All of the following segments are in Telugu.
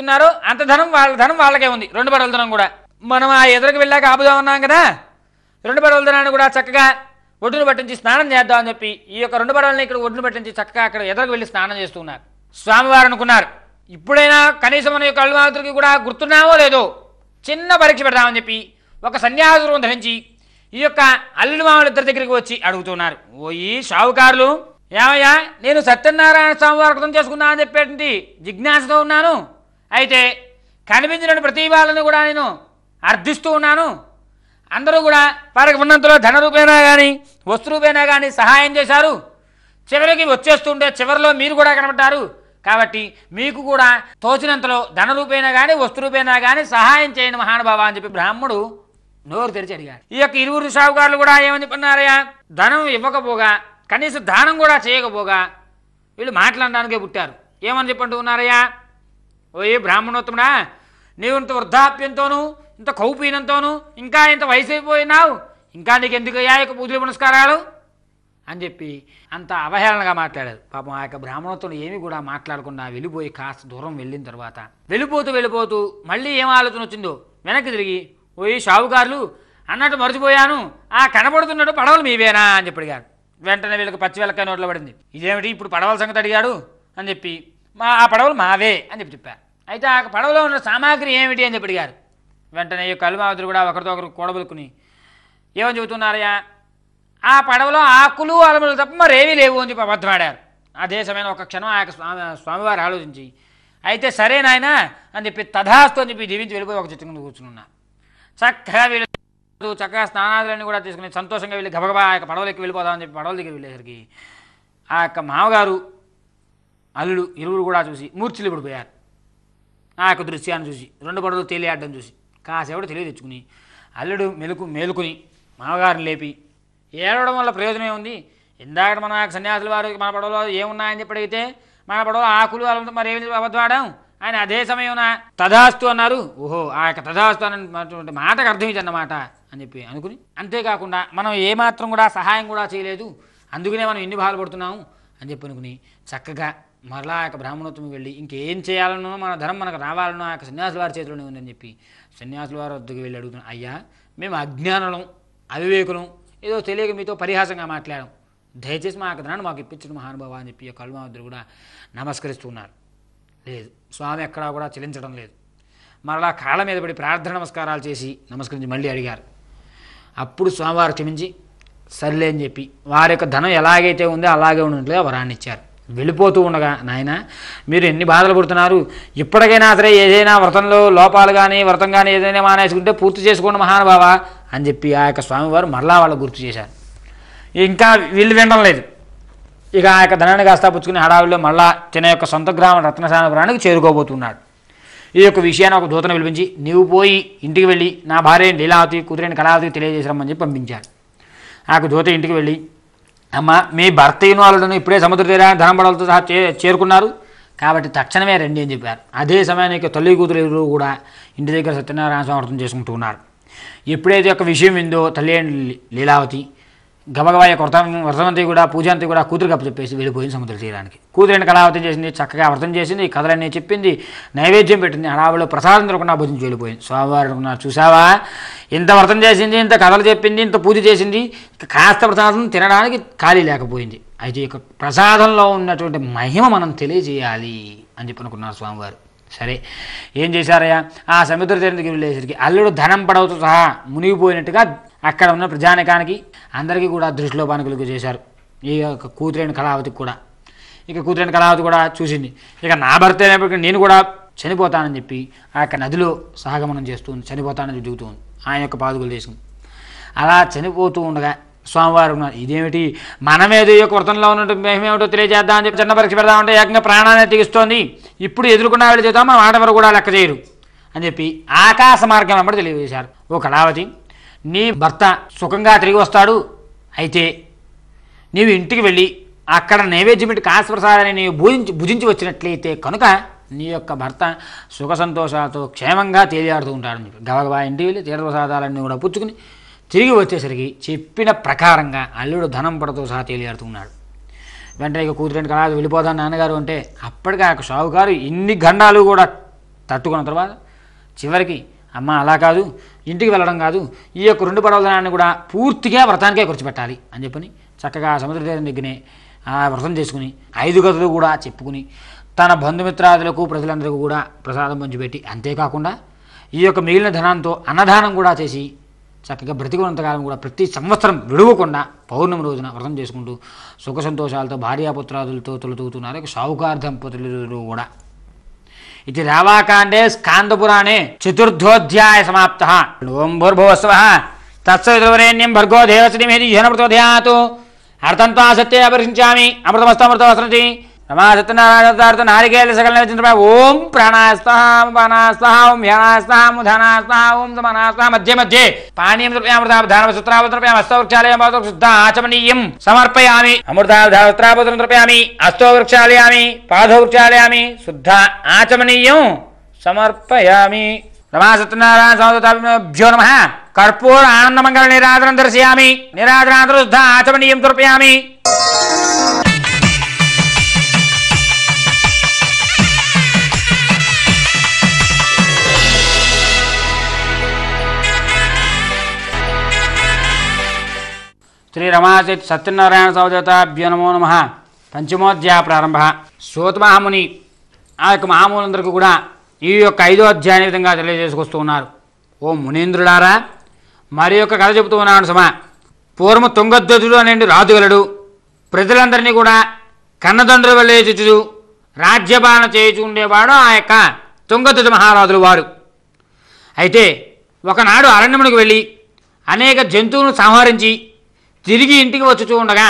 ఉన్నారో అంత ధనం వాళ్ళకే ఉంది. 2 పడవల ధనం కూడా మనం ఆ ఎదురుకు వెళ్ళాక ఆపుదాం ఉన్నాం కదా, 2 పడవల ధనాన్ని కూడా చక్కగా ఒడ్డును పట్టించి స్నానం చేద్దామని చెప్పి ఈ యొక్క 2 పడవలని ఇక్కడ ఒడ్డును పట్టించి చక్కగా అక్కడ ఎదురుకు వెళ్ళి స్నానం చేస్తున్నారు. స్వామివారు అనుకున్నారు, ఇప్పుడైనా కనీసం మన యొక్క అల్లుమాతృకి కూడా గుర్తున్నామో లేదో చిన్న పరీక్ష పెడదామని చెప్పి ఒక సన్యాసి రూపం ధరించి ఈ యొక్క అల్లుడు మామూలు ఇద్దరి దగ్గరికి వచ్చి అడుగుతున్నారు. ఓయి షావుకారులు, ఏమయ్యా నేను సత్యనారాయణ స్వామి వారు అర్థం చేసుకున్నా అని చెప్పేటువంటి జిజ్ఞాసతో ఉన్నాను. అయితే కనిపించిన ప్రతి వాళ్ళని కూడా నేను అర్థిస్తూ ఉన్నాను. అందరూ కూడా వారికి ఉన్నంతలో ధన రూపేనా కానీ వస్తు రూపేనా కానీ సహాయం చేశారు. చివరికి వచ్చేస్తుంటే చివరిలో మీరు కూడా కనబడ్డారు. కాబట్టి మీకు కూడా తోచినంతలో ధన రూపేనా కానీ వస్తు రూపేనా కానీ సహాయం చేయండి మహానుభావ అని చెప్పి బ్రాహ్మడు నోరు తెరిచి అడిగాడు. ఈ యొక్క 2 షావుకారులు కూడా ఏమని చెప్పన్నారయ్యా, ధనం ఇవ్వకపోగా కనీసం దానం కూడా చేయకపోగా వీళ్ళు మాట్లాడడానికే పుట్టారు. ఏమని చెప్పంటూ ఉన్నారయ్యా, ఓ బ్రాహ్మణోత్తముడా, నీవు ఇంత వృద్ధాప్యంతోనూ ఇంత కౌపీనంతోనూ ఇంకా ఇంత వయసు అయిపోయినావు, ఇంకా నీకు ఎందుకయ్యా యొక్క పూజలు పునస్కారాలు అని చెప్పి అంత అవహేళనగా మాట్లాడారు. పాపం ఆ యొక్క బ్రాహ్మణోత్తముడు ఏమి కూడా మాట్లాడకుండా వెళ్ళిపోయి కాస్త దూరం వెళ్ళిన తర్వాత వెళ్ళిపోతూ మళ్ళీ ఏం ఆలోచన వచ్చిందో వెనక్కి తిరిగి, ఓయి షావుకారులు అన్నట్టు మర్చిపోయాను, ఆ కనబడుతున్నట్టు పడవలు మీవేనా అని చెప్పి అడిగారు. వెంటనే వీళ్ళకి పచ్చి వెలక్కాయ నోట్లో పడింది. ఇదేమిటి ఇప్పుడు పడవల సంగతి అడిగాడు అని చెప్పి, ఆ పడవలు మావే అని చెప్పారు. అయితే ఆ పడవలో ఉన్న సామాగ్రి ఏమిటి అని చెప్పి అడిగారు. వెంటనే ఈ కలుమావతులు కూడా ఒకరితో ఒకరు కూడబలుకుని ఏమని చెబుతున్నారయ్యా, ఆ పడవలో ఆకులు అలములు తప్ప మరేమీ లేవు అని చెప్పి అబద్ధమాడారు. అదే సమయంలో ఒక క్షణం ఆ స్వామివారు ఆలోచించి, అయితే సరే నాయనా అని చెప్పి తథాస్తు అని చెప్పి దీవించి వెళ్ళిపోయి ఒక చెట్టు కింద కూర్చున్నారు. చక్కగా వీళ్ళు చక్కగా స్నానాదులన్నీ కూడా తీసుకుని సంతోషంగా వెళ్ళి గబగబా ఆ యొక్క పడవలకి వెళ్ళిపోదామని చెప్పి పడవల దగ్గర వెళ్ళేసరికి ఆ యొక్క మామగారు అల్లుడు ఇరువురు కూడా చూసి మూర్ఛలు పడిపోయారు. ఆ యొక్క దృశ్యాన్ని చూసి 2 పడవలు తేలియాడడం చూసి కాసేపటి తెలివి తెచ్చుకుని అల్లుడు మేలుకుని మామగారిని లేపి, ఏడవడం వల్ల ప్రయోజనం ఉంది, ఇందాక మన సన్యాసుల వారు మన పడవలో ఏమున్నాయని చెప్పి అడిగితే మన పడవలో ఆకులు అలా మరేమి అబద్ధమాడాం ఆయన అదే సమయం తథాస్తు అన్నారు. ఓహో, ఆ యొక్క తథాస్తు అన్నటువంటి మాటకు అర్థం ఇదన్నమాట అని చెప్పి అనుకుని, అంతేకాకుండా మనం ఏమాత్రం కూడా సహాయం కూడా చేయలేదు, అందుకనే మనం ఎన్ని బాధలు పడుతున్నాము అని చెప్పి అనుకుని చక్కగా మరలా ఆ యొక్క బ్రాహ్మణోత్తమకి వెళ్ళి ఇంకేం చేయాలనో మన ధనం మనకు రావాలనో ఆ యొక్క సన్యాసుల వారి చేతిలోనే ఉందని చెప్పి సన్యాసుల వారి వద్దకు వెళ్ళి అడుగుతున్నాం, అయ్యా మేము అజ్ఞానులం అవివేకులం, ఏదో తెలియక మీతో పరిహాసంగా మాట్లాడాం, దయచేసి మా యొక్క ధనాన్ని మాకు ఇప్పించడం మహానుభావ అని చెప్పి కలుమావతులు కూడా నమస్కరిస్తున్నారు. లేదు, స్వామి ఎక్కడా కూడా చెల్లించడం లేదు. మరలా కాళ్ళ మీద పడి ప్రార్థన నమస్కారాలు చేసి నమస్కరించి మళ్ళీ అడిగారు. అప్పుడు స్వామివారు క్షమించి సర్లే అని చెప్పి వారి యొక్క ధనం ఎలాగైతే ఉందో అలాగే ఉన్నట్లుగా వరాన్ని ఇచ్చారు. వెళ్ళిపోతూ ఉండగా, నాయన మీరు ఎన్ని బాధలు పడుతున్నారు, ఇప్పటికైనా సరే ఏదైనా వ్రతంలో లోపాలు కానీ వ్రతం కానీ ఏదైనా మానేసుకుంటే పూర్తి చేసుకోండి మహానుభావ అని చెప్పి ఆ యొక్క స్వామివారు మరలా వాళ్ళు గుర్తు చేశారు. ఇంకా వీళ్ళు వినడం లేదు. ఇక ఆ యొక్క ధనాన్ని కాస్తా పుచ్చుకుని హడావిలో మళ్ళా తన యొక్క సొంత గ్రామం రత్నసానపురానికి చేరుకోబోతున్నాడు. ఈ యొక్క విషయాన్ని ఒక దూతను పిలిపించి, నీవు పోయి ఇంటికి వెళ్ళి నా భార్య లీలావతి కూతురైన కళావతికి తెలియజేసామని చెప్పి పంపించారు. ఆ దూత ఇంటికి వెళ్ళి, అమ్మ మీ భర్తను వాళ్ళను ఇప్పుడే సముద్ర తీరాన్ని ధనం పడవలతో సహా చేరుకున్నారు కాబట్టి తక్షణమే రండి అని చెప్పారు. అదే సమయానికి తల్లి కూతురు ఎవరు కూడా ఇంటి దగ్గర సత్యనారాయణ స్వామి వ్రతం చేసుకుంటూ ఉన్నారు. ఎప్పుడైతే ఒక విషయం విందో తల్లి లీలావతి గబగబా వ్రతమంతి కూడా పూజంతి కూడా కూతురికి అప్పచెప్పేసి వెళ్ళిపోయింది సముద్ర తీరానికి. కూతురైన కళావతి చేసింది, చక్కగా వ్రతం చేసింది, కథలన్నీ చెప్పింది, నైవేద్యం పెట్టింది, హడావిలో ప్రసాదం దొరకకుండా భుజించి వెళ్ళిపోయింది. స్వామివారు అనుకున్నారు, చూసావా ఇంత వ్రతం చేసింది, ఇంత కథలు చెప్పింది, ఇంత పూజ చేసింది, కాస్త ప్రసాదం తినడానికి ఖాళీ లేకపోయింది. అయితే ఇక ప్రసాదంలో ఉన్నటువంటి మహిమ మనం తెలియజేయాలి అని చెప్పి అనుకున్నారు స్వామివారు. సరే ఏం చేశారయ్యా, ఆ సముద్ర తీరం దగ్గర వెళ్ళేసరికి అల్లుడు ధనం పడవతో సహా మునిగిపోయినట్టుగా అక్కడ ఉన్న ప్రజానికానికి అందరికీ కూడా దృష్టిలో పానుకలుగు చేశారు. ఈ యొక్క కూతురైన కళావతికి కూడా. ఇక కూతురైన కళావతి కూడా చూసింది, ఇక నా భర్త అయినప్పటికీ నేను కూడా చనిపోతానని చెప్పి ఆ యొక్క నదిలో సహగమనం చేస్తుంది, చనిపోతానని దిగుతుంది ఆయన యొక్క పాదుకలు తీసుకుని. అలా చనిపోతూ ఉండగా స్వామివారు ఉన్నారు, ఇదేమిటి మనమేదో ఈ యొక్క వ్రతంలో ఉన్నట్టు మేమేమిటో తెలియజేద్దాం అని చెప్పి చిన్న పరీక్ష పెడదామంటే ఏకంగా ప్రాణాన్ని తెగిస్తోంది, ఇప్పుడు ఎదుర్కొన్న వాళ్ళు చేద్దాం మన మాట వరకు కూడా లెక్క చేయరు అని చెప్పి ఆకాశ మార్గం వెంబడి తెలియజేశారు. ఓ కళావతి, నీ భర్త సుఖంగా తిరిగి వస్తాడు, అయితే నీవు ఇంటికి వెళ్ళి అక్కడ నైవేద్యం పెట్టి కాశప్రసాదాన్ని నీవు భుజించి వచ్చినట్లయితే కనుక నీ యొక్క భర్త సుఖ సంతోషాలతో క్షేమంగా తేలియాడుతూ ఉంటాడని చెప్పి గబగబా ఇంటికి వెళ్ళి తీర్థప్రసాదాలన్నీ కూడా పుచ్చుకుని తిరిగి వచ్చేసరికి చెప్పిన ప్రకారంగా అల్లుడు ధనం పడతో సహా తేలియాడుతున్నాడు. వెంటనే ఇక కూతురైన కళావతి వెళ్ళిపోదాం నాన్నగారు అంటే అప్పటికే ఆ షావుకారు ఇన్ని గండాలు కూడా తట్టుకున్న తర్వాత చివరికి అమ్మ అలా కాదు, ఇంటికి వెళ్ళడం కాదు, ఈ యొక్క 2 పడవల ధనాన్ని కూడా పూర్తిగా వ్రతానికే ఖర్చు పెట్టాలి అని చెప్పని చక్కగా సముద్ర తీరం దగ్గరనే వ్రతం చేసుకుని 5 గదులు కూడా చెప్పుకుని తన బంధుమిత్రాదులకు ప్రజలందరికీ కూడా ప్రసాదం పంచిపెట్టి, అంతేకాకుండా ఈ యొక్క మిగిలిన ధనంతో అన్నదానం కూడా చేసి చక్కగా బ్రతికున్నంతకాలం కూడా ప్రతి సంవత్సరం విడువకుండా పౌర్ణమి రోజున వ్రతం చేసుకుంటూ సుఖ సంతోషాలతో భార్యాపుత్రాదులతో తొలుతూతున్నారు సావుకార దంపతులు కూడా. ఇది రావాకాండే స్కాందపురాణే చతుర్థోధ్యాయ సమాప్త. ఓం భూర్భువస్వః తత్సవితుర్వరేణ్యం భర్గో దేవస్య ధీమహి ధియో నః ప్రచోదయాత్. అర్థంత్వా సత్యే అపరిశించామి అమృతమస్తమృతవస్రతి రమా సత్యనారాయణ నారికేళ సకల నైవేద్యం. ఓం ప్రాణాయ స్వాహా, పానాయ స్వాహా, ఓం ధ్యానాయ స్వాహా, ధానాయ స్వాహా, ఓం సమానాయ స్వాహా. మధ్య మధ్యే పానీయం ద్రవ్యామృతావధానం సూత్రావధానం హస్తవృక్షాలయం శుద్ధ ఆచమనీయం సమర్పయామి. అమృతావధానం ద్రవ్యామి హస్తవృక్షాలయామి పాదవృక్షాలయామి శుద్ధ ఆచమనీయం సమర్పయామి. రమా సత్యనారాయణ సంవత్సరాభ్యో నమః. కర్పూర ఆనందమంగళ నిరాధనం దర్శయామి. నిరాధనానంతరం శుద్ధ ఆచమనీయం సమర్పయామి. శ్రీ రమాచిత్ సత్యనారాయణ సంవత్సరాభ్యో నమో నమః. పంచమోధ్యాయ ప్రారంభ. సూతమహాముని ఆ యొక్క మహాములందరికీ కూడా ఈ యొక్క 5వ అధ్యాయం విధంగా తెలియజేసుకొస్తూ ఉన్నారు. ఓ మునీంద్రులారా, మరి యొక్క కథ చెబుతూ ఉన్నాను సమా. పూర్వము తుంగధ్వజుడు అనే రాజుగలడు. ప్రజలందరినీ కూడా కన్నదండ్రుల వల్లే చుచు రాజ్యపాలన చేయుచు ఉండేవాడు ఆ యొక్క తుంగధ్వజ మహారాజులు వారు. అయితే ఒకనాడు అరణ్యమునికి వెళ్ళి అనేక జంతువులను సంహరించి తిరిగి ఇంటికి వచ్చుచూ ఉండగా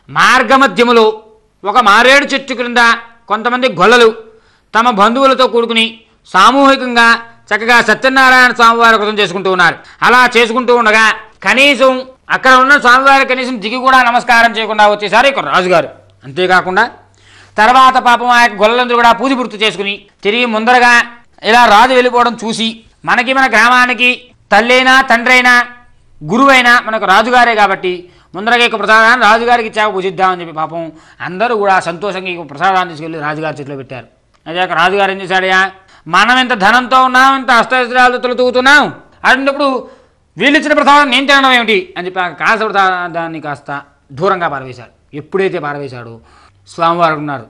మార్గమధ్యములో ఒక మారేడు చెట్టు క్రింద కొంతమంది గొల్లలు తమ బంధువులతో కూడుకుని సామూహికంగా చక్కగా సత్యనారాయణ స్వామివారి వ్రతం చేసుకుంటూ ఉన్నారు. అలా చేసుకుంటూ ఉండగా కనీసం అక్కడ ఉన్న స్వామివారి కనీసం దిగి కూడా నమస్కారం చేయకుండా వచ్చేసారు ఇక్కడ రాజుగారు. అంతేకాకుండా తర్వాత పాపం ఆ యొక్క గొల్లలందరూ కూడా పూజ పూర్తి చేసుకుని తిరిగి ముందరగా ఇలా రాజు వెళ్ళిపోవడం చూసి మన గ్రామానికి తల్లైనా తండ్రైనా గురువైనా మనకు రాజుగారే కాబట్టి ముందరగా యొక్క ప్రసాదాన్ని రాజుగారికి ఇచ్చాక పూజిద్దామని చెప్పి పాపం అందరూ కూడా సంతోషంగా ఈ ప్రసాదాన్ని తీసుకెళ్ళి రాజుగారి చేతిలో పెట్టారు. అదే రాజుగారు ఏం చేశాడయా, మనం ఎంత ధనంతో ఉన్నాం, ఇంత అష్టైశ్వర్యాలతో తొలుతూగుతున్నాం, అన్నప్పుడు వీళ్ళు ఇచ్చిన ప్రసాదం నేను తినడం ఏమిటి అని చెప్పి ఆ కాస ప్రసాదాన్ని కాస్త దూరంగా పారవేశాడు. ఎప్పుడైతే పారవేశాడో స్వామివారు ఉన్నారు.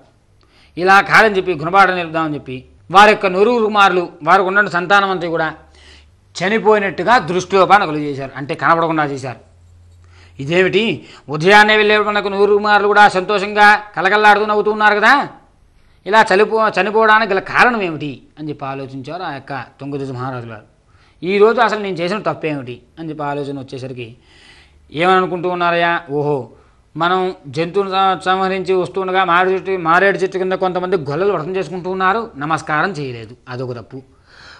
ఇలా కాదని చెప్పి గుణపాఠం నిలుపుదామని చెప్పి వారి యొక్క 9 కుమారులు వారికి ఉన్న సంతానం అంతా కూడా చనిపోయినట్టుగా దృష్టిలోపాన చేశారు. అంటే కనపడకుండా చేశారు. ఇదేమిటి, ఉదయాన్నే వెళ్ళే మనకు 9 కుమారులు కూడా సంతోషంగా కలకల్లాడుతూ నవ్వుతూ ఉన్నారు కదా, ఇలా చనిపోవడానికి గల కారణం ఏమిటి అని చెప్పి ఆలోచించారు ఆ యొక్క తుంగధ్వజ మహారాజు గారు. ఈరోజు అసలు నేను చేసిన తప్పేమిటి అని చెప్పి ఆలోచన వచ్చేసరికి ఏమని అనుకుంటూ ఉన్నారయ్యా, ఓహో మనం జంతువును సంహరించి వస్తుండగా మారేడు చెట్టు కింద కొంతమంది గొల్లలు వ్రతం చేసుకుంటూ ఉన్నారు, నమస్కారం చేయలేదు, అదొక తప్పు.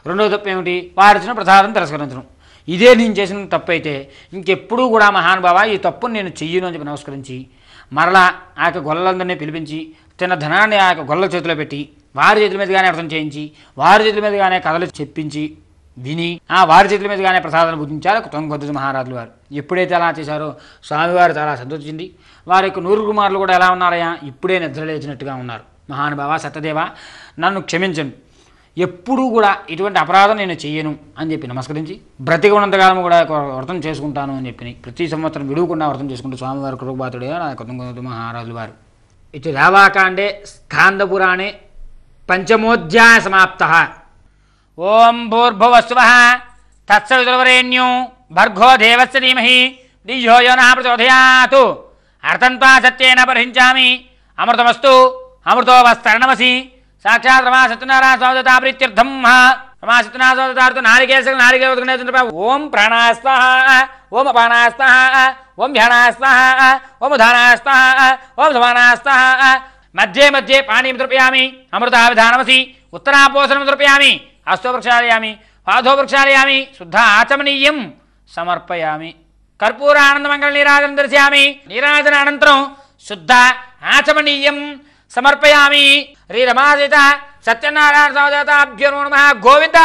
రెండో తప్పు ఏమిటి, వారిచ్చిన ప్రసాదం తిరస్కరించడం. ఇదే నేను చేసిన తప్పు అయితే ఇంకెప్పుడూ కూడా మహానుభావ ఈ తప్పును నేను చెయ్యను అని చెప్పి నమస్కరించి మరలా ఆ యొక్క గొల్లలందరినీ పిలిపించి తిన్న ధనాన్ని ఆ యొక్క గొల్లల చేతిలో పెట్టి వారి చేతుల మీదుగానే వ్రతం చేయించి వారి చేతుల మీదుగానే కథలు చెప్పించి విని ఆ వారి చేతుల మీదుగానే ప్రసాదాన్ని భుజించారు తుంగధ్వజ మహారాజులు వారు. ఎప్పుడైతే అలా చేశారో స్వామివారు చాలా సంతోషించింది. వారి యొక్క 9 కుమారులు కూడా ఎలా ఉన్నారయ్యా, ఇప్పుడే నిద్రలేచినట్టుగా ఉన్నారు. మహానుభావ సత్యదేవ నన్ను క్షమించండి, ఎప్పుడూ కూడా ఇటువంటి అపరాధం నేను చెయ్యను అని చెప్పి నమస్కరించి బ్రతికి ఉన్నంతకాలం కూడా వ్రతం చేసుకుంటాను అని చెప్పి ప్రతి సంవత్సరం విడువకుండా వ్రతం చేసుకుంటూ స్వామివారి కృపపాత్రుడే ఆ తుంగధ్వజ మహారాజులు వారు. ఇది రావాకాండే స్కాందపురాణే పంచమోధ్యాయ సమాప్త. ఓం భూర్భువస్వః తత్సవితుర్వరేణ్యం భర్గో దేవస్య ధీమహి ధియో యో నః ప్రచోదయాత్. అర్థంత్వా సత్యేన పరిహించామి అమృతమస్తు అమృతోవస్తరణమసి. సాక్షాత్ రమా సత్యనారాయణ స్వామి ప్రీత్యర్థం రమా సత్యనారాయణ స్వామి నారికేళ. ఓం ప్రాణాయ స్వాహ, ఓం అపానాయ స్వాహ, ఓం ధ్యానాయ స్వాహ, ఓం ధానాయ స్వాహ, ఓం సమానాయ స్వాహ. మధ్యే మధ్యే పానీయం ద్రవ్యామి అమృతావిధానమసి. ఉత్తరాపోసనం ద్రవ్యామి హస్తో వృక్షాలయామి పాదో వృక్షాలయామి శుద్ధ ఆచమనీయం సమర్పయామి. కర్పూర ఆనందమంగళ నీరాజనం దర్శయామి. నీరాజన అనంతరం శుద్ధ ఆచమనీయం సమర్పయామి. శ్రీ రమాసీత సత్యనారాయణ సంవత్సరాభ్యో నమః. గోవింద.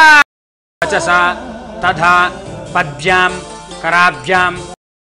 తథా పద్భ్యాం కరాభ్యాం